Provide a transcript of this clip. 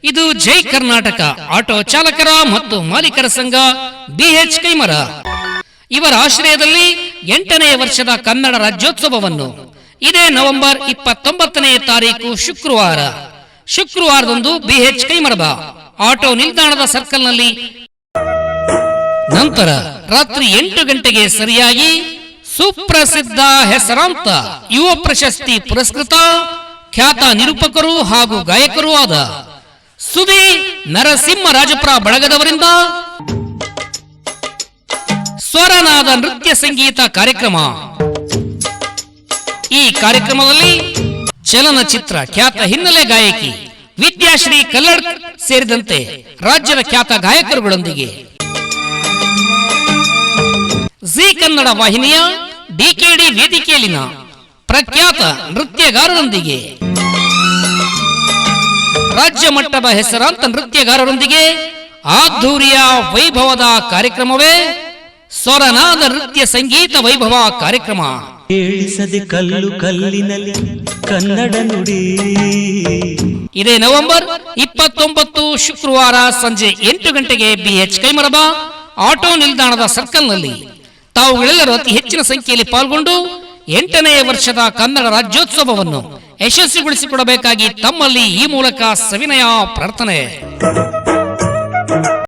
ಇದು ಜೈ ಕರ್ನಾಟಕ ಆಟೋ ಚಾಲಕರ ಮತ್ತು ಮಾಲೀಕರ ಸಂಘ BH ಕೈಮರ ಇವರ ಆಶ್ರಯದಲ್ಲಿ 8ನೇ ವರ್ಷದ ಕನ್ನಡ ರಾಜ್ಯೋತ್ಸವವನ್ನು ಇದೇ ನವೆಂಬರ್ 29ನೇ ತಾರೀಕು ಶುಕ್ರವಾರದಂದು BH ಕೈಮರದ ಆಟೋ ನಿಲ್ದಾಣದ ಸರ್ಕಲ್ನಲ್ಲಿ ನಂತರ ರಾತ್ರಿ 8 ಗಂಟೆಗೆ ಸರಿಯಾಗಿ ಸುಪ್ರಸಿದ್ಧ ಹೆಸರಾಂತ ಯುವ ಪ್ರಶಸ್ತಿ ಪುರಸ್ಕೃತ ಖ್ಯಾತ ನಿರೂಪಕರು ಹಾಗೂ ಗಾಯಕರೂ ಆದ ಸುದಿ ನರಸಿಂಹರಾಜಪುರ ಬಳಗದವರಿಂದ ಸ್ವರನಾದ ನೃತ್ಯ ಸಂಗೀತ ಕಾರ್ಯಕ್ರಮ. ಈ ಕಾರ್ಯಕ್ರಮದಲ್ಲಿ ಚಲನಚಿತ್ರ ಖ್ಯಾತ ಹಿನ್ನೆಲೆ ಗಾಯಕಿ ವಿದ್ಯಾಶ್ರೀ ಕಲ್ಲಡ್ ಸೇರಿದಂತೆ ರಾಜ್ಯದ ಖ್ಯಾತ ಗಾಯಕರುಗಳೊಂದಿಗೆ ಜಿ ಕನ್ನಡ ವಾಹಿನಿಯ DKD ವೇದಿಕೆಯಲ್ಲಿನ ಪ್ರಖ್ಯಾತ ನೃತ್ಯಗಾರರೊಂದಿಗೆ ರಾಜ್ಯ ಮಟ್ಟದ ಹೆಸರಾಂತ ನೃತ್ಯಗಾರರೊಂದಿಗೆ ಅದ್ಧೂರಿಯ ವೈಭವದ ಕಾರ್ಯಕ್ರಮವೇ ಸ್ವರನಾದ ನೃತ್ಯ ಸಂಗೀತ ವೈಭವ ಕಾರ್ಯಕ್ರಮ. ಕೇಳಿಸದೆ ಕಲ್ಲು ಕಲ್ಲಿನಲ್ಲಿ ಕನ್ನಡ ನುಡಿ. ಇದೇ ನವೆಂಬರ್ 29 ಶುಕ್ರವಾರ ಸಂಜೆ 8 ಗಂಟೆಗೆ BH ಕೈಮರದ ಆಟೋ ನಿಲ್ದಾಣದ ಸರ್ಕಲ್ನಲ್ಲಿ ತಾವುಗಳೆಲ್ಲರೂ ಅತಿ ಹೆಚ್ಚಿನ ಸಂಖ್ಯೆಯಲ್ಲಿ ಪಾಲ್ಗೊಂಡು 8ನೇ ವರ್ಷದ ಕನ್ನಡ ರಾಜ್ಯೋತ್ಸವವನ್ನು ಯಶಸ್ವಿಗೊಳಿಸಿಕೊಡಬೇಕಾಗಿ ತಮ್ಮಲ್ಲಿ ಈ ಮೂಲಕ ಸವಿನಯ ಪ್ರಾರ್ಥನೆ.